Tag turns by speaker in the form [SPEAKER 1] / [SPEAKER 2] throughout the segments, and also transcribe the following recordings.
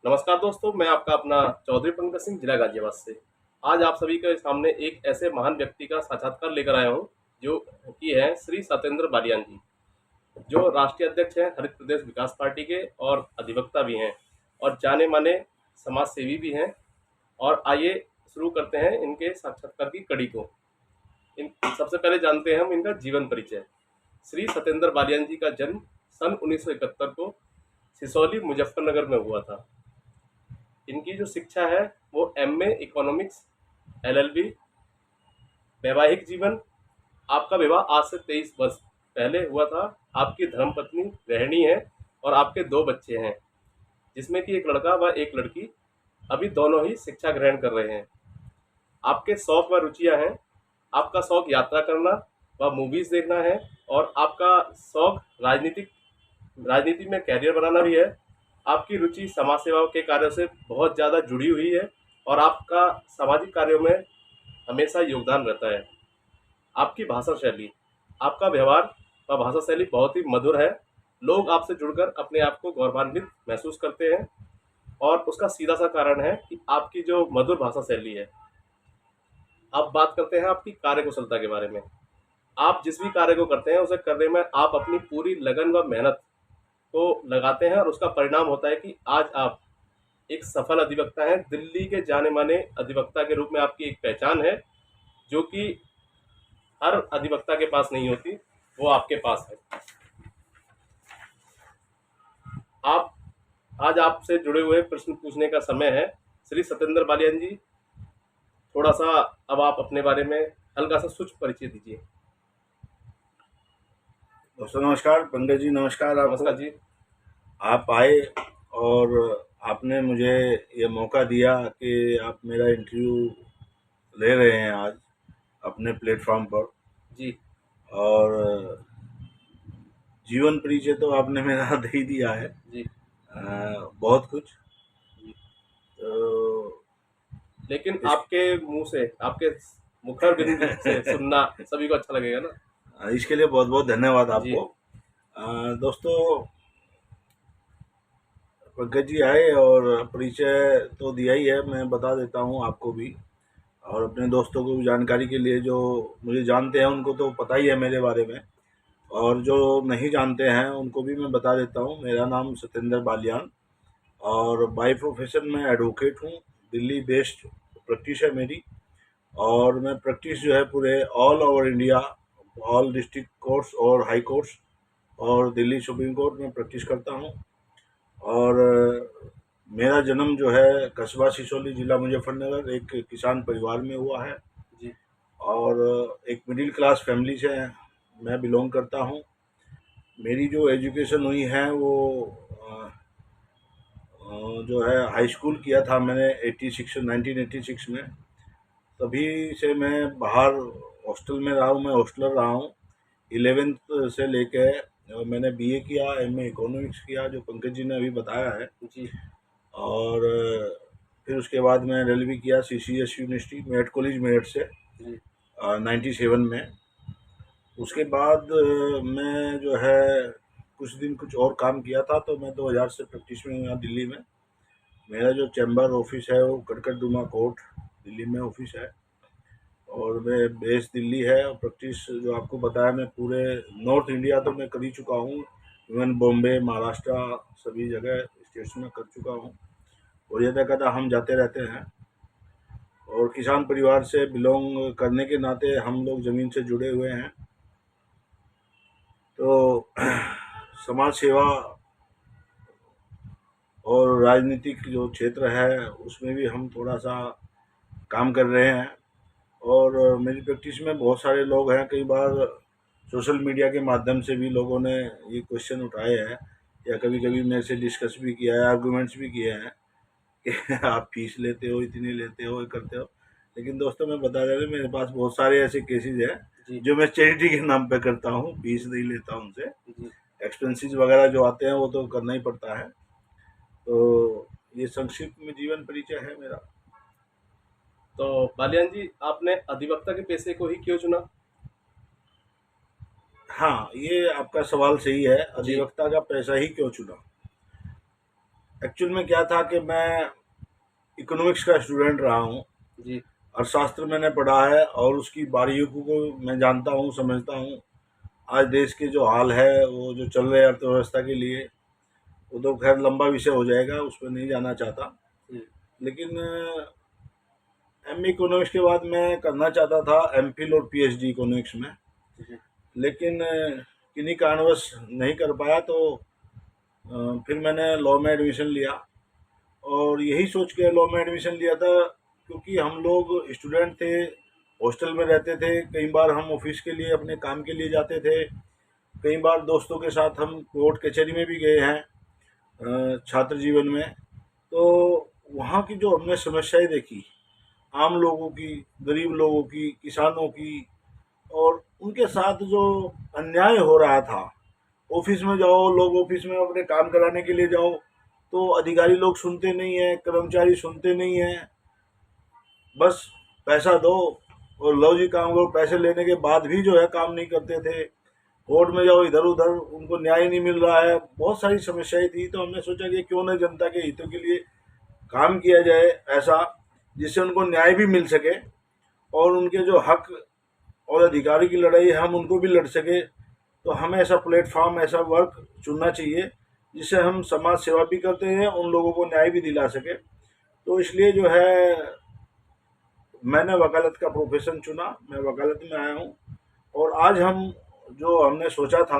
[SPEAKER 1] नमस्कार दोस्तों, मैं आपका अपना चौधरी पंकज सिंह, जिला गाजियाबाद से। आज आप सभी के सामने एक ऐसे महान व्यक्ति का साक्षात्कार लेकर आया हूँ जो कि है श्री सत्येंद्र बालियान जी, जो राष्ट्रीय अध्यक्ष हैं हरित प्रदेश विकास पार्टी के और अधिवक्ता भी हैं और जाने माने समाज सेवी भी हैं। और आइए शुरू करते हैं इनके साक्षात्कार की कड़ी को। इन सबसे पहले जानते हैं हम इनका जीवन परिचय। श्री सत्येंद्र बालियान जी का जन्म सन 1971 को सिसौली मुजफ्फरनगर में हुआ था। इनकी जो शिक्षा है वो एमए इकोनॉमिक्स, एलएलबी। वैवाहिक जीवन, आपका विवाह आज से 23 वर्ष पहले हुआ था। आपकी धर्मपत्नी गृहिणी है और आपके दो बच्चे हैं, जिसमें कि एक लड़का व एक लड़की। अभी दोनों ही शिक्षा ग्रहण कर रहे हैं। आपके शौक व रुचियां हैं, आपका शौक यात्रा करना व मूवीज देखना है, और आपका शौक राजनीति में कैरियर बनाना भी है। आपकी रुचि समाज सेवा के कार्यों से बहुत ज़्यादा जुड़ी हुई है और आपका सामाजिक कार्यों में हमेशा योगदान रहता है। आपकी भाषा शैली, आपका व्यवहार व भाषा शैली बहुत ही मधुर है। लोग आपसे जुड़कर अपने आप को गौरवान्वित महसूस करते हैं, और उसका सीधा सा कारण है कि आपकी जो मधुर भाषा शैली है। अब बात करते हैं आपकी कार्यकुशलता के बारे में। आप जिस भी कार्य को करते हैं उसे करने में आप अपनी पूरी लगन व मेहनत को लगाते हैं, और उसका परिणाम होता है कि आज आप एक सफल अधिवक्ता हैं। दिल्ली के जाने माने अधिवक्ता के रूप में आपकी एक पहचान है, जो कि हर अधिवक्ता के पास नहीं होती, वो आपके पास है। आप आज आपसे जुड़े हुए प्रश्न पूछने का समय है। श्री सत्येंद्र बालियान जी, थोड़ा सा अब आप अपने बारे में हल्का सा सूक्ष्म परिचय दीजिए।
[SPEAKER 2] दोस्तों नमस्कार, पंकज जी नमस्कार आपको।
[SPEAKER 1] नमस्कार जी।
[SPEAKER 2] आप आए और आपने मुझे ये मौका दिया कि आप मेरा इंटरव्यू ले रहे हैं आज अपने प्लेटफॉर्म पर।
[SPEAKER 1] जी।
[SPEAKER 2] और जीवन परिचय तो आपने मेरा दे ही दिया है।
[SPEAKER 1] जी।
[SPEAKER 2] बहुत कुछ।
[SPEAKER 1] जी।
[SPEAKER 2] तो
[SPEAKER 1] लेकिन
[SPEAKER 2] इस,
[SPEAKER 1] आपके मुंह से, आपके मुखर बिंदु से सुनना सभी को अच्छा लगेगा ना।
[SPEAKER 2] इसके लिए बहुत बहुत धन्यवाद
[SPEAKER 1] जी।
[SPEAKER 2] आपको। दोस्तों, पंकज जी आए और परिचय तो दिया ही है, मैं बता देता हूँ आपको भी और अपने दोस्तों को भी जानकारी के लिए। जो मुझे जानते हैं उनको तो पता ही है मेरे बारे में, और जो नहीं जानते हैं उनको भी मैं बता देता हूँ। मेरा नाम सत्येंद्र बालियान, और बाय प्रोफेशन मैं एडवोकेट हूँ। दिल्ली बेस्ड प्रैक्टिस है मेरी, और मैं प्रैक्टिस जो है पूरे all over India, all district courts और हाई कोर्ट्स और दिल्ली सुप्रीम कोर्ट में प्रैक्टिस करता हूँ। और मेरा जन्म जो है कस्बा सिसौली, जिला मुजफ्फरनगर, एक किसान परिवार में हुआ है।
[SPEAKER 1] जी।
[SPEAKER 2] और एक मिडिल क्लास फैमिली से मैं बिलोंग करता हूँ। मेरी जो एजुकेशन हुई है वो जो है हाई स्कूल किया था मैंने 1986 में। तभी से मैं बाहर हॉस्टल में रहा हूँ, मैं हॉस्टलर रहा हूँ 11th से लेके। मैंने बीए किया, एमए इकोनॉमिक्स किया, जो पंकज जी ने अभी बताया है।
[SPEAKER 1] जी।
[SPEAKER 2] और फिर उसके बाद मैं एलएलबी किया CCS university Meerut college, Meerut से
[SPEAKER 1] जी।
[SPEAKER 2] 97 में। उसके बाद मैं जो है कुछ दिन कुछ और काम किया था, तो मैं 2000 से प्रैक्टिस में हूँ यहाँ दिल्ली में। मेरा जो चैम्बर ऑफिस है वो कड़कड़डुमा कोर्ट दिल्ली में ऑफिस है, और मैं बेस दिल्ली है। और प्रैक्टिस जो आपको बताया, मैं पूरे नॉर्थ इंडिया तो मैं कर ही चुका हूँ। इवन बॉम्बे, महाराष्ट्र, सभी जगह स्टेट्स में कर चुका हूँ। और ये कदा हम जाते रहते हैं। और किसान परिवार से बिलोंग करने के नाते हम लोग ज़मीन से जुड़े हुए हैं। तो समाज सेवा और राजनीतिक जो क्षेत्र है उसमें भी हम थोड़ा सा काम कर रहे हैं। और मेरी प्रैक्टिस में बहुत सारे लोग हैं, कई बार सोशल मीडिया के माध्यम से भी लोगों ने ये क्वेश्चन उठाए हैं, या कभी कभी मेरे से डिस्कस भी किया है, आर्गूमेंट्स भी किए हैं कि आप फीस लेते हो, इतनी लेते हो, ये करते हो। लेकिन दोस्तों मैं बता रहा हूँ, मेरे पास बहुत सारे ऐसे केसेस हैं
[SPEAKER 1] जी।
[SPEAKER 2] जो मैं चैरिटी के नाम पे करता हूँ, फीस नहीं लेता उनसे।
[SPEAKER 1] जी।
[SPEAKER 2] एक्सपेंसेस वगैरह जो आते हैं वो तो करना ही पड़ता है। तो ये संक्षिप्त में जीवन परिचय है मेरा।
[SPEAKER 1] तो बालियान जी, आपने अधिवक्ता के पेशे को ही क्यों चुना?
[SPEAKER 2] हाँ, ये आपका सवाल सही है,
[SPEAKER 1] जी।
[SPEAKER 2] अधिवक्ता का पैसा ही क्यों चुना। एक्चुअल में क्या था कि मैं इकोनॉमिक्स का स्टूडेंट रहा हूँ।
[SPEAKER 1] जी।
[SPEAKER 2] अर्थशास्त्र मैंने पढ़ा है और उसकी बारीकियों को मैं जानता हूँ, समझता हूँ। आज देश के जो हाल है, वो जो चल रहे अर्थव्यवस्था के लिए, वो तो खैर लंबा विषय हो जाएगा, उस पर नहीं जाना चाहता।
[SPEAKER 1] जी।
[SPEAKER 2] लेकिन एम.ए. इकोनॉमिक्स के बाद मैं करना चाहता था एम.फिल और पी.एच.डी इकोनॉमिक्स में,
[SPEAKER 1] जी।
[SPEAKER 2] लेकिन किन्हीं कारणवश नहीं कर पाया। तो फिर मैंने लॉ में एडमिशन लिया और यही सोच के लॉ में एडमिशन लिया था, क्योंकि हम लोग स्टूडेंट थे, हॉस्टल में रहते थे। कई बार हम ऑफिस के लिए, अपने काम के लिए जाते थे। कई बार दोस्तों के साथ हम कोर्ट कचहरी में भी गए हैं छात्र जीवन में। तो वहाँ की जो हमने समस्याएं देखी, आम लोगों की, गरीब लोगों की, किसानों की, और उनके साथ जो अन्याय हो रहा था। ऑफिस में जाओ, लोग ऑफिस में अपने काम कराने के लिए जाओ तो अधिकारी लोग सुनते नहीं है, कर्मचारी सुनते नहीं है। बस पैसा दो और लो जी काम करो। पैसे लेने के बाद भी जो है काम नहीं करते थे। कोर्ट में जाओ, इधर उधर, उनको न्याय नहीं मिल रहा है। बहुत सारी समस्याएं थी। तो हमने सोचा कि क्यों न जनता के हितों के लिए काम किया जाए, ऐसा जिससे उनको न्याय भी मिल सके और उनके जो हक और अधिकारी की लड़ाई है, हम उनको भी लड़ सके। तो हमें ऐसा प्लेटफॉर्म, ऐसा वर्क चुनना चाहिए जिससे हम समाज सेवा भी करते हैं, उन लोगों को न्याय भी दिला सके। तो इसलिए जो है मैंने वकालत का प्रोफेशन चुना। मैं वकालत में आया हूँ और आज हम जो हमने सोचा था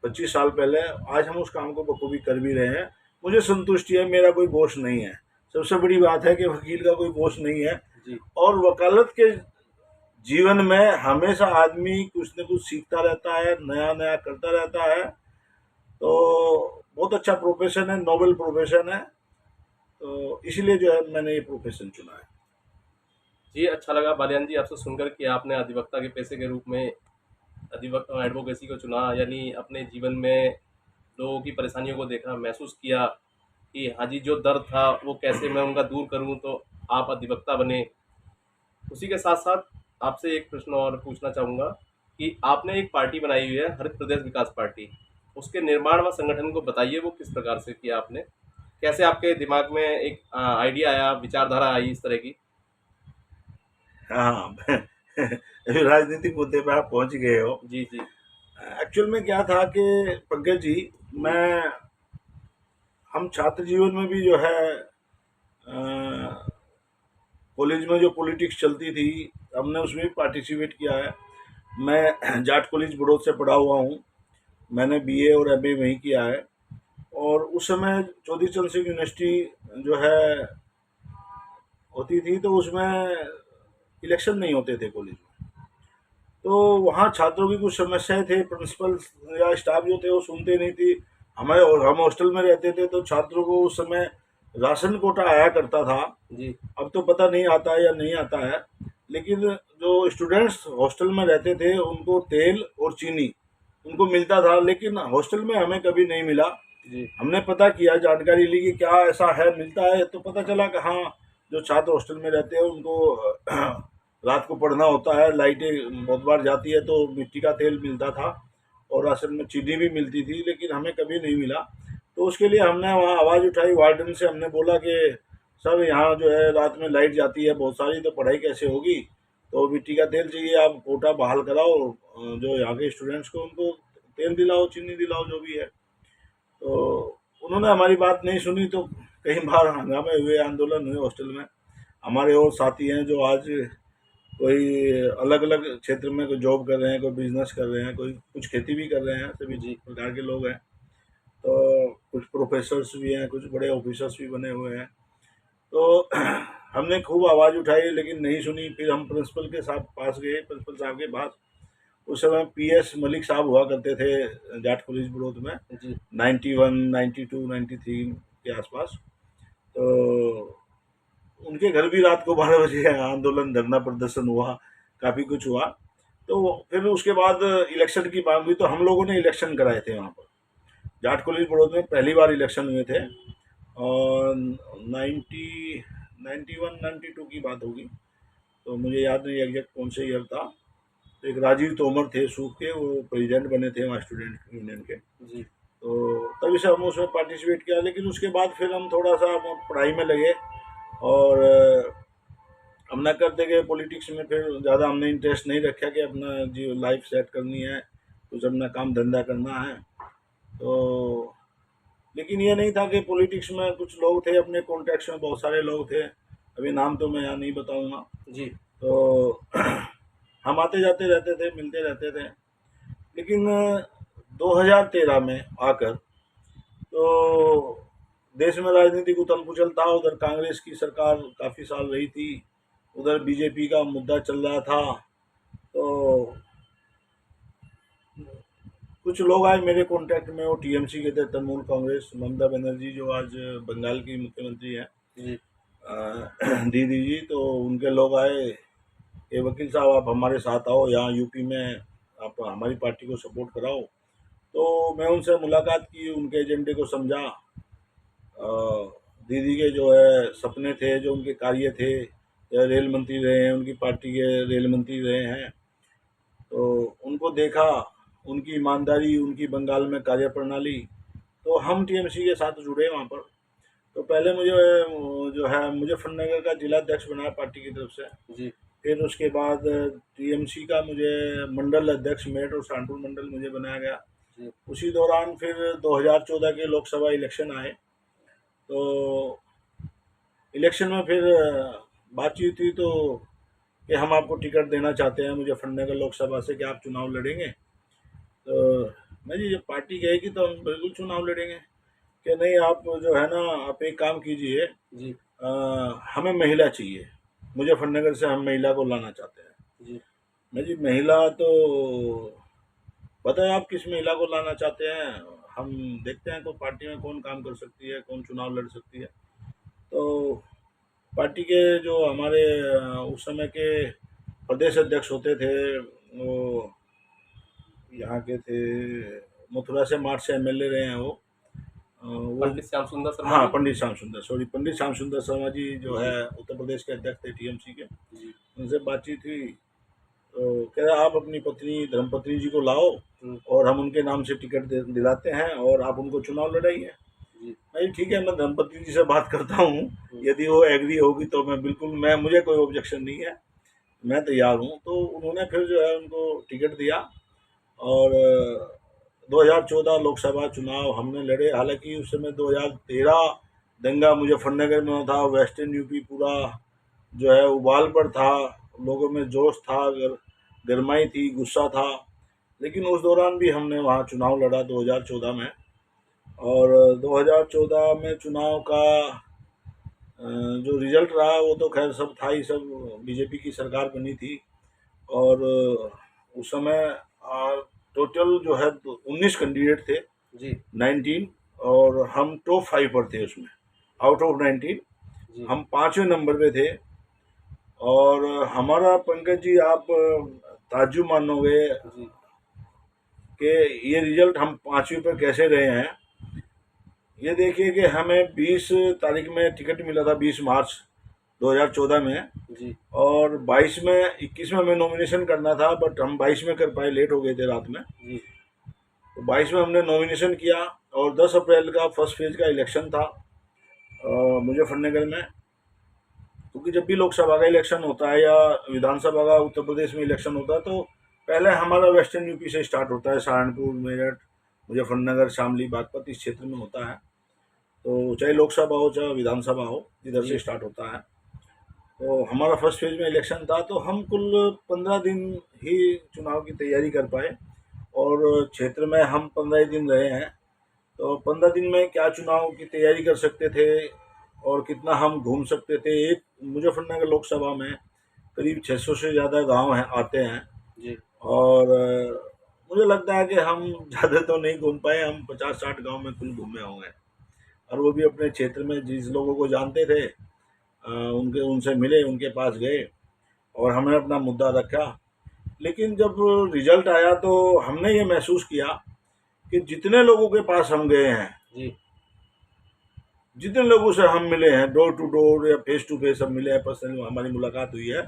[SPEAKER 2] 25 साल पहले, आज हम उस काम को बखूबी कर भी रहे हैं। मुझे संतुष्टि है, मेरा कोई बोझ नहीं है। सबसे बड़ी बात है कि वकील का कोई बोझ नहीं है।
[SPEAKER 1] जी।
[SPEAKER 2] और वकालत के जीवन में हमेशा आदमी कुछ न कुछ सीखता रहता है, नया नया करता रहता है। तो बहुत अच्छा प्रोफेशन है, नोबल प्रोफेशन है। तो इसलिए जो है मैंने ये प्रोफेशन चुना है।
[SPEAKER 1] जी, अच्छा लगा बालियान जी आपसे सुनकर कि आपने अधिवक्ता के पेशे के रूप में एडवोकेसी को चुना, यानी अपने जीवन में लोगों की परेशानियों को देखा, महसूस किया कि हाँ जी, जो दर्द था वो कैसे मैं उनका दूर करूँ, तो आप अधिवक्ता बने। उसी के साथ साथ आपसे एक प्रश्न और पूछना चाहूँगा कि आपने एक पार्टी बनाई हुई है, हरित प्रदेश विकास पार्टी। उसके निर्माण व संगठन को बताइए, वो किस प्रकार से किया आपने? कैसे आपके दिमाग में एक आइडिया आया, विचारधारा आई इस तरह की?
[SPEAKER 2] हाँ। अभी राजनीतिक मुद्दे पे आप पहुंच गए हो।
[SPEAKER 1] जी। जी।
[SPEAKER 2] एक्चुअल में क्या था कि पंकज जी,
[SPEAKER 1] जी।
[SPEAKER 2] मैं हम छात्र जीवन में भी जो है कॉलेज में जो पॉलिटिक्स चलती थी, हमने उसमें भी पार्टिसिपेट किया है। मैं जाट कॉलेज बड़ौद से पढ़ा हुआ हूँ। मैंने बीए और एमए वहीं किया है। और उस समय चौधरी चरण सिंह यूनिवर्सिटी जो है होती थी, तो उसमें इलेक्शन नहीं होते थे कॉलेज में। तो वहाँ छात्रों की कुछ समस्याएं थे, प्रिंसिपल या स्टाफ जो थे वो सुनते नहीं थी। हमारे, हम हॉस्टल में रहते थे, तो छात्रों को उस समय राशन कोटा आया करता था।
[SPEAKER 1] जी।
[SPEAKER 2] अब तो पता नहीं आता है या नहीं आता है। लेकिन जो स्टूडेंट्स हॉस्टल में रहते थे उनको तेल और चीनी उनको मिलता था, लेकिन हॉस्टल में हमें कभी नहीं मिला।
[SPEAKER 1] जी।
[SPEAKER 2] हमने पता किया, जानकारी ली कि क्या ऐसा है, मिलता है। तो पता चला कि हाँ, जो छात्र हॉस्टल में रहते हैं उनको रात को पढ़ना होता है, लाइटें बहुत बार जाती है, तो मिट्टी का तेल मिलता था और राशन में चीनी भी मिलती थी, लेकिन हमें कभी नहीं मिला। तो उसके लिए हमने वहाँ आवाज़ उठाई, वार्डन से हमने बोला कि सर, यहाँ जो है रात में लाइट जाती है बहुत सारी, तो पढ़ाई कैसे होगी? तो मिट्टी का तेल चाहिए, आप कोटा बहाल कराओ, जो यहाँ के स्टूडेंट्स को उनको तेल दिलाओ, चीनी दिलाओ, जो भी है। तो उन्होंने हमारी बात नहीं सुनी। तो कई बार हंगामे हुए, आंदोलन हुए हॉस्टल में। हमारे और साथी हैं जो आज कोई अलग अलग क्षेत्र में कोई जॉब कर रहे हैं, कोई बिजनेस कर रहे हैं, कोई कुछ खेती भी कर रहे हैं। सभी
[SPEAKER 1] जी।
[SPEAKER 2] प्रकार के लोग हैं। तो कुछ प्रोफेसर्स भी हैं, कुछ बड़े ऑफिसर्स भी बने हुए हैं। तो हमने खूब आवाज़ उठाई, लेकिन नहीं सुनी। फिर हम प्रिंसिपल के साथ पास गए, प्रिंसिपल साहब के पास। उस समय पीएस मलिक साहब हुआ करते थे जाट कॉलेज बड़ौद में,
[SPEAKER 1] जी।
[SPEAKER 2] 91, 92, 93 के आसपास। तो उनके घर भी रात को 12 बजे आंदोलन, धरना प्रदर्शन हुआ, काफ़ी कुछ हुआ। तो फिर उसके बाद इलेक्शन की मांग हुई, तो हम लोगों ने इलेक्शन कराए थे वहाँ पर। जाट कॉलेज बड़ौद में पहली बार इलेक्शन हुए थे और 91, 92 की बात होगी। तो मुझे याद नहीं एग्जैक्ट कौन से ईयर था। तो एक राजीव तोमर थे सूख के, वो प्रेसिडेंट बने थे वहाँ स्टूडेंट यूनियन के।
[SPEAKER 1] जी।
[SPEAKER 2] तो तभी से हम उसमें पार्टिसिपेट किया। लेकिन उसके बाद फिर हम थोड़ा सा पढ़ाई में लगे और हम ना करते गए पॉलिटिक्स में। फिर ज़्यादा हमने इंटरेस्ट नहीं रखा कि अपना जी लाइफ सेट करनी है, कुछ अपना काम धंधा करना है। तो लेकिन ये नहीं था कि पॉलिटिक्स में कुछ लोग थे अपने कॉन्टेक्ट्स में, बहुत सारे लोग थे, अभी नाम तो मैं यहाँ नहीं बताऊँगा।
[SPEAKER 1] जी।
[SPEAKER 2] तो हम आते जाते रहते थे, मिलते रहते थे। लेकिन 2013 में आकर तो देश में राजनीतिक उथल पुथल था। उधर कांग्रेस की सरकार काफ़ी साल रही थी, उधर बीजेपी का मुद्दा चल रहा था। तो कुछ लोग आए मेरे कांटेक्ट में, वो टीएमसी के थे, तृणमूल कांग्रेस, ममता बनर्जी जो आज बंगाल की मुख्यमंत्री हैं,
[SPEAKER 1] जी।
[SPEAKER 2] दीदी जी। तो उनके लोग आए कि वकील साहब आप हमारे साथ आओ, यहाँ यूपी में आप हमारी पार्टी को सपोर्ट कराओ। तो मैं उनसे मुलाकात की, उनके एजेंडे को समझा। दीदी के जो है सपने थे, जो उनके कार्य थे, या रेल मंत्री रहे हैं, उनकी पार्टी के रेल मंत्री रहे हैं, तो उनको देखा, उनकी ईमानदारी, उनकी बंगाल में कार्य प्रणाली। तो हम टीएमसी के साथ जुड़े वहाँ पर। तो पहले मुझे जो है मुजफ्फरनगर का जिला अध्यक्ष बनाया पार्टी की तरफ से।
[SPEAKER 1] जी।
[SPEAKER 2] फिर उसके बाद टीएमसी का मुझे मंडल अध्यक्ष, मेरठ और कानपुर मंडल मुझे बनाया गया।
[SPEAKER 1] जी।
[SPEAKER 2] उसी दौरान फिर 2014 के लोकसभा इलेक्शन आए। तो इलेक्शन में फिर बातचीत हुई तो कि हम आपको टिकट देना चाहते हैं मुजफ्फरनगर लोकसभा से, कि आप चुनाव लड़ेंगे। तो मैं जी जब पार्टी कहेगी तो हम बिल्कुल चुनाव लड़ेंगे। कि नहीं, आप जो है ना, आप एक काम कीजिए,
[SPEAKER 1] जी।
[SPEAKER 2] हमें महिला चाहिए, मुजफ्फरनगर से हम महिला को लाना चाहते हैं।
[SPEAKER 1] जी।
[SPEAKER 2] मैं जी महिला तो बताएं आप किस महिला को लाना चाहते हैं, हम देखते हैं तो पार्टी में कौन काम कर सकती है, कौन चुनाव लड़ सकती है। तो पार्टी के जो हमारे उस समय के प्रदेश अध्यक्ष होते थे, वो यहाँ के थे, मथुरा से, मार्च से एमएलए रहे हैं वो।
[SPEAKER 1] पंडित श्याम सुंदर शर्मा
[SPEAKER 2] हाँ,
[SPEAKER 1] जी।
[SPEAKER 2] पंडित श्याम सुंदर, सॉरी, पंडित श्याम सुंदर शर्मा जी जो
[SPEAKER 1] जी।
[SPEAKER 2] है उत्तर प्रदेश के अध्यक्ष थे टीएमसी के।
[SPEAKER 1] जी।
[SPEAKER 2] उनसे बातचीत हुई तो कह रहा आप अपनी पत्नी, धर्मपत्नी जी को लाओ,
[SPEAKER 1] हम्म।
[SPEAKER 2] और हम उनके नाम से टिकट दिलाते हैं और आप उनको चुनाव लड़ाइए।
[SPEAKER 1] जी।
[SPEAKER 2] भाई ठीक है, मैं धर्मपत्नी जी से बात करता हूँ, यदि वो एग्री होगी तो मैं बिल्कुल, मैं मुझे कोई ऑब्जेक्शन नहीं है, मैं तैयार हूँ। तो उन्होंने फिर जो है उनको टिकट दिया और 2014 लोकसभा चुनाव हमने लड़े। हालांकि उस समय 2013 दंगा मुजफ्फरनगर में था, वेस्टर्न यूपी पूरा जो है उबाल पर था, लोगों में जोश था, गरमाई थी, गुस्सा था। लेकिन उस दौरान भी हमने वहाँ चुनाव लड़ा 2014 में। और 2014 में चुनाव का जो रिजल्ट रहा वो तो खैर सब था ही, सब बीजेपी की सरकार बनी थी। और उस समय टोटल जो है 19 कैंडिडेट थे,
[SPEAKER 1] जी।
[SPEAKER 2] 19, और हम टॉप 5 पर थे उसमें, आउट ऑफ 19
[SPEAKER 1] जी।
[SPEAKER 2] हम 5वें नंबर पे थे। और हमारा, पंकज जी आप ताज्जुब मानोगे
[SPEAKER 1] जी।
[SPEAKER 2] कि ये रिजल्ट हम 5वीं पर कैसे रहे हैं। ये देखिए कि हमें 20 तारीख में टिकट मिला था, 20 मार्च 2014 में।
[SPEAKER 1] जी।
[SPEAKER 2] और 22 में, 21 में हमें नॉमिनेशन करना था, बट हम 22 में कर पाए, लेट हो गए थे रात में।
[SPEAKER 1] जी।
[SPEAKER 2] तो 22 में हमने नॉमिनेशन किया और 10 अप्रैल का फर्स्ट फेज का इलेक्शन था मुजफ्फरनगर में। क्योंकि जब भी लोकसभा का इलेक्शन होता है या विधानसभा का उत्तर प्रदेश में इलेक्शन होता है तो पहले हमारा वेस्टर्न यूपी से स्टार्ट होता है, सहारनपुर, मेरठ, मुजफ्फरनगर, शामली, बागपत, इस क्षेत्र में होता है। तो चाहे लोकसभा हो चाहे विधानसभा हो, इधर से
[SPEAKER 1] जी।
[SPEAKER 2] स्टार्ट होता है। तो हमारा फर्स्ट फेज में इलेक्शन था, तो हम कुल 15 दिन ही चुनाव की तैयारी कर पाए। और क्षेत्र में हम 15 ही दिन रहे हैं। तो 15 दिन में क्या चुनाव की तैयारी कर सकते थे और कितना हम घूम सकते थे। एक मुजफ्फरनगर लोकसभा में करीब 600 से ज़्यादा गांव हैं, आते हैं।
[SPEAKER 1] जी।
[SPEAKER 2] और मुझे लगता है कि हम ज़्यादा तो नहीं घूम पाए, हम 50-60 गांव में कुल घूमे होंगे। और वो भी अपने क्षेत्र में जिस लोगों को जानते थे उनके, उनसे मिले, उनके पास गए और हमने अपना मुद्दा रखा। लेकिन जब रिजल्ट आया तो हमने ये महसूस किया कि जितने लोगों के पास हम गए हैं,
[SPEAKER 1] जी।
[SPEAKER 2] जितने लोगों से हम मिले हैं, डोर टू डोर या फेस टू फेस हम मिले हैं, पर्सनली हमारी मुलाकात हुई है,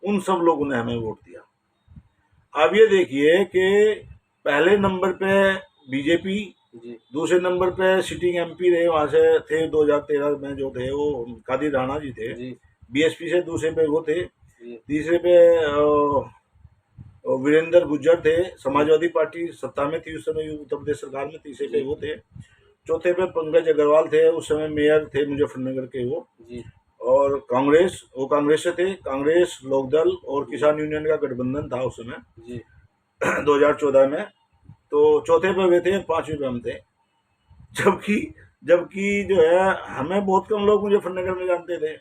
[SPEAKER 2] उन सब लोगों ने हमें वोट दिया। अब ये देखिए कि पहले नंबर पे बीजेपी,
[SPEAKER 1] जी
[SPEAKER 2] दूसरे नंबर पे सिटिंग एमपी रहे, वहाँ से थे 2013 में जो थे वो कादिर राणा जी थे,
[SPEAKER 1] जी
[SPEAKER 2] बीएसपी से। दूसरे पे वो थे।
[SPEAKER 1] जी
[SPEAKER 2] तीसरे पे वीरेंद्र गुज्जर थे,
[SPEAKER 1] जी
[SPEAKER 2] समाजवादी पार्टी सत्ता में थी उस समय उत्तर प्रदेश सरकार में, तीसरे पे
[SPEAKER 1] जी
[SPEAKER 2] वो थे। चौथे पे पंकज अग्रवाल थे, उस समय मेयर थे मुजफ्फरनगर के वो।
[SPEAKER 1] जी
[SPEAKER 2] और कांग्रेस, वो कांग्रेस से थे, कांग्रेस, लोकदल और
[SPEAKER 1] जी
[SPEAKER 2] किसान यूनियन का गठबंधन था उस समय
[SPEAKER 1] जी
[SPEAKER 2] 2014 में। तो चौथे पे वे थे, पांचवें पे हम थे। जबकि जबकि जो है, हमें बहुत कम लोग मुजफ्फरनगर में जानते थे,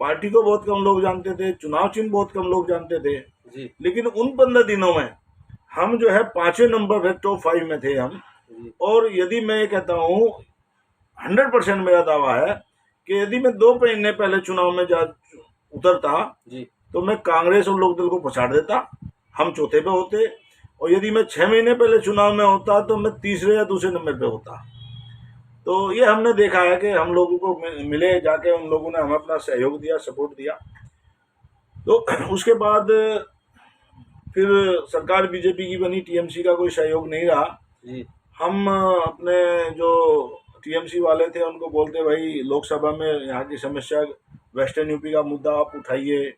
[SPEAKER 2] पार्टी को बहुत कम लोग जानते थे, चुनाव चिन्ह बहुत कम लोग जानते थे।
[SPEAKER 1] जी
[SPEAKER 2] लेकिन उन 15 दिनों में हम जो है 5वें नंबर पे, टॉप 5 में थे हम।
[SPEAKER 1] जी
[SPEAKER 2] और यदि मैं ये कहता हूँ, 100% मेरा दावा है कि यदि मैं 2 महीने पहले चुनाव में जा उतरता
[SPEAKER 1] जी
[SPEAKER 2] तो मैं कांग्रेस और लोकदल को पछाड़ देता, हम चौथे पे होते। और यदि मैं 6 महीने पहले चुनाव में होता तो मैं तीसरे या दूसरे नंबर पे होता। तो ये हमने देखा है कि हम लोगों को मिले जाके, उन लोगों ने हमें अपना सहयोग दिया, सपोर्ट दिया। तो उसके बाद फिर सरकार बीजेपी की बनी, टीएमसी का कोई सहयोग नहीं रहा।
[SPEAKER 1] जी
[SPEAKER 2] हम अपने जो टीएमसी वाले थे उनको बोलते, भाई लोकसभा में यहाँ की समस्या, वेस्टर्न यूपी का मुद्दा आप उठाइए,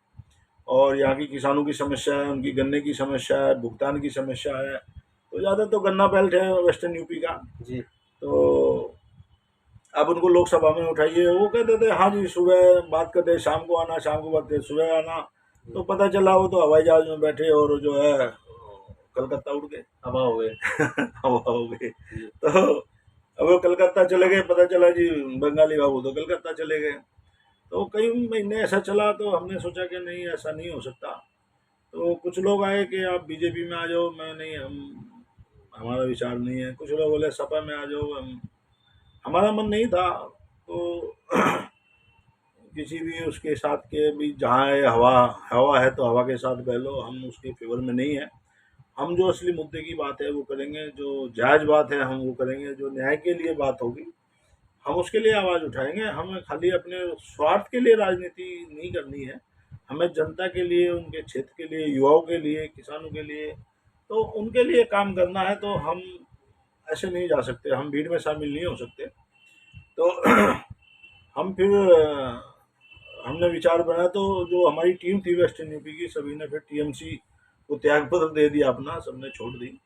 [SPEAKER 2] और यहाँ की किसानों की समस्या है, उनकी गन्ने की समस्या है, भुगतान की समस्या है। तो ज़्यादा तो गन्ना बेल्ट है वेस्टर्न यूपी का।
[SPEAKER 1] जी
[SPEAKER 2] तो अब उनको लोकसभा में उठाइए, वो कहते थे हाँ जी, सुबह बात करते, शाम को आना, शाम को बात करते, सुबह आना। तो पता चला वो तो हवाई जहाज में बैठे और जो है कलकत्ता उड़ गए।
[SPEAKER 1] हवा हो गए।
[SPEAKER 2] हवा हो गए।
[SPEAKER 1] जी
[SPEAKER 2] तो अब वो कलकत्ता चले गए, पता चला जी बंगाली बाबू तो कलकत्ता चले गए। तो कई महीने ऐसा चला, तो हमने सोचा कि नहीं, ऐसा नहीं हो सकता। तो कुछ लोग आए कि आप बीजेपी में आ जाओ, मैं नहीं, हम, हमारा विचार नहीं है। कुछ लोग बोले सपा में आ जाओ, हम, हमारा मन नहीं था। तो किसी भी उसके साथ के भी, जहाँ है हवा, हवा है तो हवा के साथ बह लो, हम उसके फेवर में नहीं है। हम जो असली मुद्दे की बात है वो करेंगे, जो जायज़ बात है हम वो करेंगे, जो न्याय के लिए बात होगी हम उसके लिए आवाज़ उठाएंगे। हमें खाली अपने स्वार्थ के लिए राजनीति नहीं करनी है, हमें जनता के लिए, उनके क्षेत्र के लिए, युवाओं के लिए, किसानों के लिए, तो उनके लिए काम करना है। तो हम ऐसे नहीं जा सकते, हम भीड़ में शामिल नहीं हो सकते। तो हम फिर हमने विचार बनाया, तो जो हमारी टीम थी वेस्टर्न यूपी की, सभी ने फिर टीएमसी को त्याग पत्र दे दिया अपना, सबने छोड़ दी।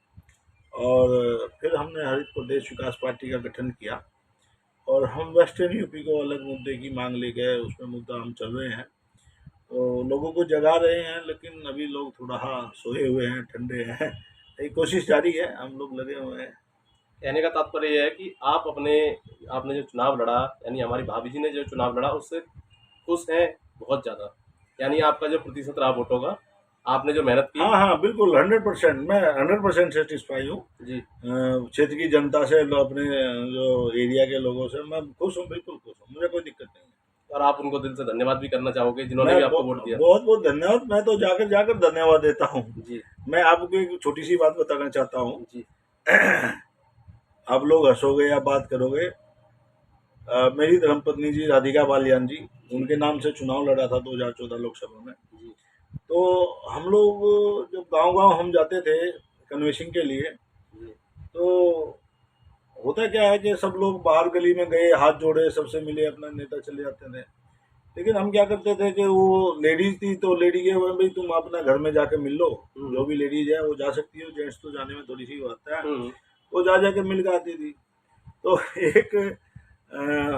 [SPEAKER 2] और फिर हमने हरित प्रदेश विकास पार्टी का गठन किया, और हम वेस्टर्न यूपी को अलग मुद्दे की मांग ले गए, उसमें मुद्दा हम चल रहे हैं। तो लोगों को जगा रहे हैं, लेकिन अभी लोग थोड़ा सोए हुए हैं, ठंडे हैं। ये कोशिश जारी है, हम लोग लगे हुए हैं।
[SPEAKER 1] कहने का तात्पर्य यह है कि आप अपने, आपने जो चुनाव लड़ा, यानी हमारी भाभी जी ने जो चुनाव लड़ा उससे खुश हैं बहुत ज़्यादा। यानी आपका जो प्रतिशत रहा वोटों का, आपने जो मेहनत की।
[SPEAKER 2] हाँ हाँ, बिल्कुल 100%, मैं 100% सेटिस्फाई हूँ।
[SPEAKER 1] जी
[SPEAKER 2] क्षेत्र की जनता से, अपने जो एरिया के लोगों से मैं खुश हूँ, बिल्कुल खुश हूँ, मुझे कोई दिक्कत नहीं है।
[SPEAKER 1] और आप उनको दिल से धन्यवाद भी करना चाहोगे जिन्होंने
[SPEAKER 2] मैं
[SPEAKER 1] भी आपको वोट दिया।
[SPEAKER 2] बहुत बहुत धन्यवाद, मैं तो जाकर जाकर धन्यवाद देता हूँ।
[SPEAKER 1] जी
[SPEAKER 2] मैं आपको एक छोटी सी बात बताना चाहता हूँ।
[SPEAKER 1] जी
[SPEAKER 2] आप लोग हंसोगे या बात करोगे, मेरी धर्मपत्नी जी राधिका बालियान जी,
[SPEAKER 1] जी
[SPEAKER 2] उनके नाम से चुनाव लड़ा था 2014 लोकसभा में।
[SPEAKER 1] जी
[SPEAKER 2] तो हम लोग जब गांव गांव हम जाते थे कन्वेंशन के लिए,
[SPEAKER 1] जी
[SPEAKER 2] तो होता क्या है कि सब लोग बाहर गली में गए, हाथ जोड़े, सबसे मिले, अपना नेता चले जाते थे। लेकिन हम क्या करते थे कि वो लेडीज थी तो लेडी के, भाई तुम अपना घर में जाके मिल लो। जो
[SPEAKER 1] हम्म
[SPEAKER 2] भी लेडीज है वो जा सकती है, जेंट्स तो जाने में थोड़ी सी बात है।
[SPEAKER 1] हम्म
[SPEAKER 2] वो जा जाके मिल के आती थी। तो एक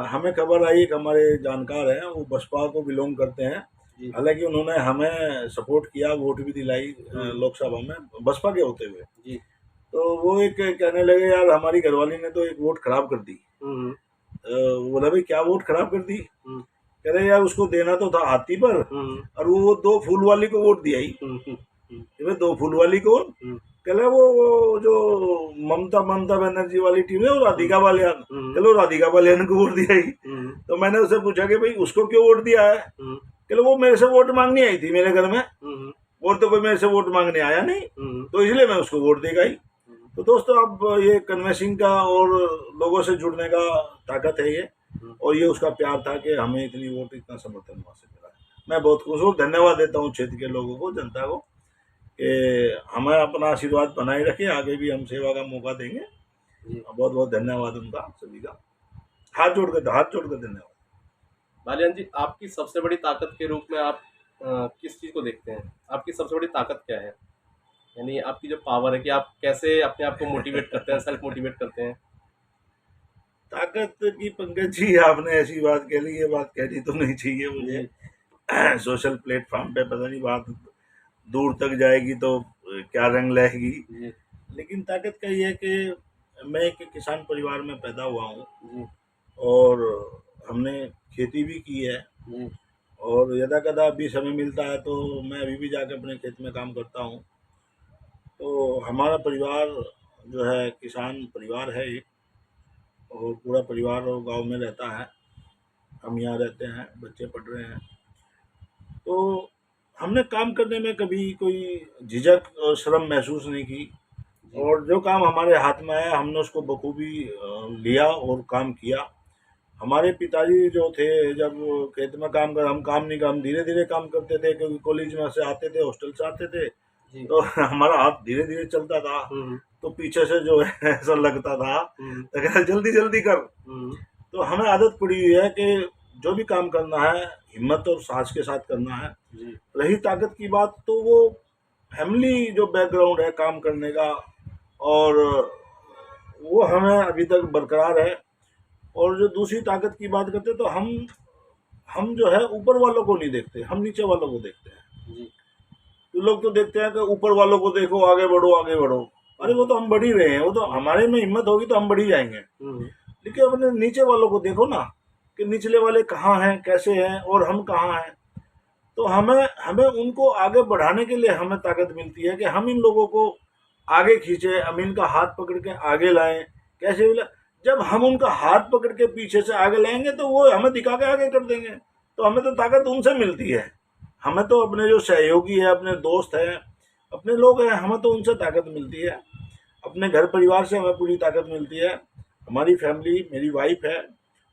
[SPEAKER 2] हमें खबर आई, एक हमारे जानकार हैं, वो बसपा को बिलोंग करते हैं।
[SPEAKER 1] जी
[SPEAKER 2] हालांकि उन्होंने हमें सपोर्ट किया, वोट भी दिलाई
[SPEAKER 1] हम्म
[SPEAKER 2] लोकसभा में, बसपा के होते हुए।
[SPEAKER 1] जी
[SPEAKER 2] तो वो एक कहने लगे, यार हमारी घरवाली ने तो एक वोट खराब कर दी।
[SPEAKER 1] हम्म
[SPEAKER 2] बोला, भाई क्या वोट खराब कर दी?
[SPEAKER 1] हम्म
[SPEAKER 2] कह रहे, यार उसको देना तो था हाथी पर,
[SPEAKER 1] हम्म
[SPEAKER 2] और वो दो फूल वाली को वोट दिया ही।
[SPEAKER 1] हम्म हम्म हम्म
[SPEAKER 2] कि भाई दो फूल वाली कौन?
[SPEAKER 1] हम्म
[SPEAKER 2] कह रहे, वो जो ममता ममता बनर्जी वाली टीम है, वो राधिका बालियान। कह लो राधिका बालियान को वोट दिया ही।
[SPEAKER 1] हम्म
[SPEAKER 2] तो मैंने उससे पूछा कि भाई उसको क्यों वोट दिया है?
[SPEAKER 1] हम्म
[SPEAKER 2] कह लो, वो मेरे से वोट मांगने आई थी मेरे घर में,
[SPEAKER 1] हम्म
[SPEAKER 2] और तो कोई मेरे से वोट मांगने आया नहीं,
[SPEAKER 1] हम्म
[SPEAKER 2] तो इसलिए मैं उसको वोट देगा ही। तो दोस्तों, अब ये कन्वेंसिंग का और लोगों से जुड़ने का ताकत है ये, और ये उसका प्यार था कि हमें इतनी वोट, इतना समर्थन वहाँ से मिला। मैं बहुत खुश हूँ, धन्यवाद देता हूँ क्षेत्र के लोगों को, जनता को, कि हमें अपना आशीर्वाद बनाए रखे, आगे भी हम सेवा का मौका देंगे।
[SPEAKER 1] जी।
[SPEAKER 2] बहुत बहुत धन्यवाद उनका सभी का, हाथ जोड़ कर धन्यवाद।
[SPEAKER 1] बालियान जी, आपकी सबसे बड़ी ताकत के रूप में आप किस चीज़ को देखते हैं? आपकी सबसे बड़ी ताकत क्या है? यानी आपकी जो पावर है कि आप कैसे अपने आप को मोटिवेट करते हैं, सेल्फ मोटिवेट करते हैं?
[SPEAKER 2] ताकत की पंकज जी आपने ऐसी बात कह ली, ये बात कहनी तो नहीं चाहिए मुझे।
[SPEAKER 1] जी,
[SPEAKER 2] सोशल प्लेटफॉर्म पे पता नहीं बात दूर तक जाएगी तो क्या रंग लाएगी।
[SPEAKER 1] जी,
[SPEAKER 2] लेकिन ताकत का ये है कि मैं एक किसान परिवार में पैदा हुआ हूँ
[SPEAKER 1] जी,
[SPEAKER 2] और हमने खेती भी की है,
[SPEAKER 1] जी,
[SPEAKER 2] और यदा कदा भी समय मिलता है तो मैं अभी भी जाकर अपने खेत में काम करता हूँ। तो हमारा परिवार जो है किसान परिवार है एक, और पूरा परिवार गांव में रहता है। हम यहाँ रहते हैं, बच्चे पढ़ रहे हैं। तो हमने काम करने में कभी कोई झिझक और शर्म महसूस नहीं की,
[SPEAKER 1] जी,
[SPEAKER 2] और जो काम हमारे हाथ में आया हमने उसको बखूबी लिया और काम किया। हमारे पिताजी जो थे, जब खेत में काम कर हम काम नहीं, हम धीरे धीरे काम करते थे, क्योंकि कॉलेज में से आते थे, हॉस्टल से आते थे,
[SPEAKER 1] जी।
[SPEAKER 2] तो हमारा हाथ धीरे धीरे चलता था।
[SPEAKER 1] हुँ,
[SPEAKER 2] तो पीछे से जो है ऐसा लगता था
[SPEAKER 1] हुँ,
[SPEAKER 2] तो कहता जल्दी जल्दी कर।
[SPEAKER 1] हुँ,
[SPEAKER 2] तो हमें आदत पड़ी हुई है कि जो भी काम करना है हिम्मत और साहस के साथ करना है।
[SPEAKER 1] जी,
[SPEAKER 2] रही ताकत की बात, तो वो फैमिली जो बैकग्राउंड है काम करने का, और वो हमें अभी तक बरकरार है। और जो दूसरी ताकत की बात करते, तो हम जो है ऊपर वालों को नहीं देखते, हम नीचे वालों को देखते हैं।
[SPEAKER 1] जी।
[SPEAKER 2] तो लोग तो देखते हैं कि ऊपर वालों को देखो, आगे बढ़ो आगे बढ़ो।
[SPEAKER 1] हुँ,
[SPEAKER 2] अरे वो
[SPEAKER 1] हुँ,
[SPEAKER 2] तो हम बढ़ ही रहे हैं, वो तो
[SPEAKER 1] हुँ,
[SPEAKER 2] हमारे में हिम्मत होगी तो हम बढ़ ही जाएंगे।
[SPEAKER 1] हुँ,
[SPEAKER 2] लेकिन अपने नीचे वालों को देखो ना, कि निचले वाले कहाँ हैं, कैसे हैं, और हम कहाँ हैं। तो हमें हमें उनको आगे बढ़ाने के लिए हमें ताकत मिलती है कि हम इन लोगों को आगे खींचे, हम इनका हाथ पकड़ के आगे लाएं। कैसे मिला? जब हम उनका हाथ पकड़ के पीछे से आगे लाएंगे तो वो हमें दिखा के आगे कर देंगे। तो हमें तो ताकत उनसे मिलती है। हमें तो अपने जो सहयोगी है, अपने दोस्त हैं, अपने लोग हैं, हमें तो उनसे ताकत मिलती है। अपने घर परिवार से हमें पूरी ताकत मिलती है। हमारी फैमिली, मेरी वाइफ है,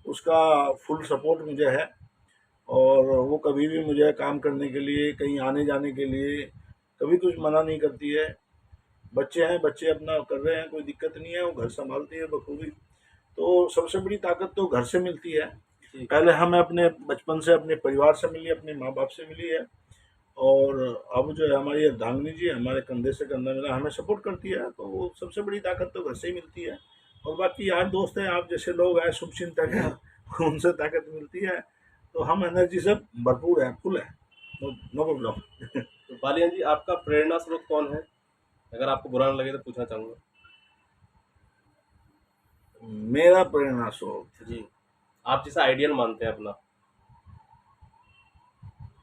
[SPEAKER 2] उसका फुल सपोर्ट मुझे है। और वो कभी भी मुझे काम करने के लिए, कहीं आने जाने के लिए कभी कुछ मना नहीं करती है। बच्चे हैं, बच्चे अपना कर रहे हैं, कोई दिक्कत नहीं है, वो घर संभालती है बखूबी। तो सबसे बड़ी ताकत तो घर से मिलती है।
[SPEAKER 1] जी,
[SPEAKER 2] पहले हमें अपने बचपन से अपने परिवार से मिली, अपने माँ बाप से मिली है। और अब जो है हमारी अर्धांगिनी जी हमारे कंधे से कंधा मिला हमें सपोर्ट करती है, तो वो सबसे बड़ी ताकत तो घर से ही मिलती है। और बाकी यार दोस्त हैं, आप जैसे लोग हैं, शुभचिंतक हैं, उनसे ताकत मिलती है। तो हम एनर्जी से भरपूर है, फुल है। No no problem.
[SPEAKER 1] तो बालियान जी, आपका प्रेरणा स्रोत कौन है? अगर आपको बुरा ना लगे तो पूछना चाहूँगा।
[SPEAKER 2] मेरा प्रेरणा स्रोत,
[SPEAKER 1] जी, आप जिसे आइडियल मानते हैं अपना।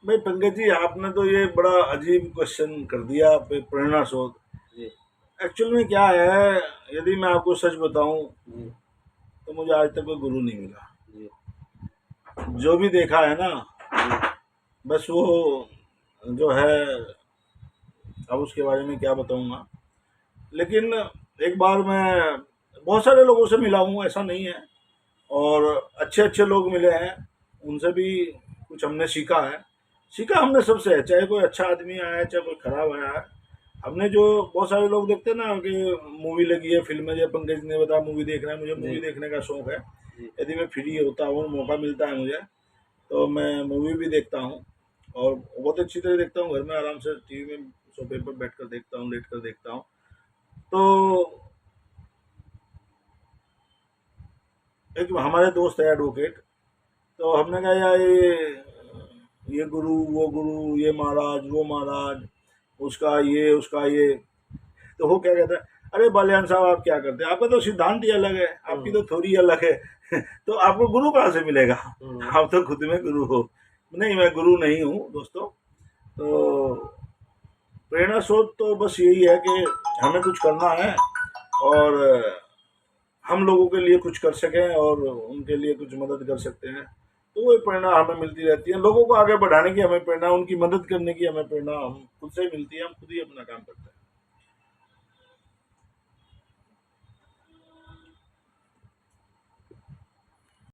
[SPEAKER 2] भाई पंकज जी आपने तो ये बड़ा अजीब क्वेश्चन कर दिया। प्रेरणा स्रोत
[SPEAKER 1] जी,
[SPEAKER 2] एक्चुअल में क्या है, यदि मैं आपको सच बताऊं
[SPEAKER 1] जी,
[SPEAKER 2] तो मुझे आज तक कोई गुरु नहीं मिला।
[SPEAKER 1] जी,
[SPEAKER 2] जो भी देखा है ना,
[SPEAKER 1] जी,
[SPEAKER 2] बस वो जो है, अब उसके बारे में क्या बताऊंगा। लेकिन एक बार मैं बहुत सारे लोगों से मिला हूँ, ऐसा नहीं है, और अच्छे अच्छे लोग मिले हैं, उनसे भी कुछ हमने सीखा है। सीखा हमने सबसे है, चाहे कोई अच्छा आदमी आया है, चाहे कोई खराब आया है। हमने जो बहुत सारे लोग देखते हैं ना कि मूवी लगी है, फिल्म है, जैसे पंकज ने बताया मूवी देख रहे हैं, मुझे मूवी
[SPEAKER 1] जी,
[SPEAKER 2] देखने का शौक है।
[SPEAKER 1] जी,
[SPEAKER 2] यदि मैं फ्री होता हूँ, मौका मिलता है मुझे, तो मैं मूवी भी देखता हूँ। और बहुत अच्छी तरह देखता हूँ, घर में आराम से टीवी में सोफे पर बैठ कर देखता हूँ, लेट कर देखता हूँ। तो एक हमारे दोस्त है एडवोकेट, तो हमने कहा यार ये गुरु, वो गुरु, ये महाराज, वो महाराज, उसका ये। तो वो क्या कहता है, अरे बालियान साहब आप क्या करते हैं, आपका तो सिद्धांत ही अलग है, आपकी
[SPEAKER 1] हुँ,
[SPEAKER 2] तो थ्योरी अलग है। तो आपको गुरु कहाँ से मिलेगा?
[SPEAKER 1] हुँ,
[SPEAKER 2] आप तो खुद में गुरु हो। नहीं, मैं गुरु नहीं हूँ दोस्तों। तो प्रेरणा स्रोत तो बस यही है कि हमें कुछ करना है, और हम लोगों के लिए कुछ कर सकें और उनके लिए कुछ मदद कर सकते हैं। तो वो प्रेरणा हमें मिलती रहती है, लोगों को आगे बढ़ाने की हमें प्रेरणा, उनकी मदद करने की हमें प्रेरणा हम खुद से ही मिलती है, हम खुद ही अपना काम करते हैं।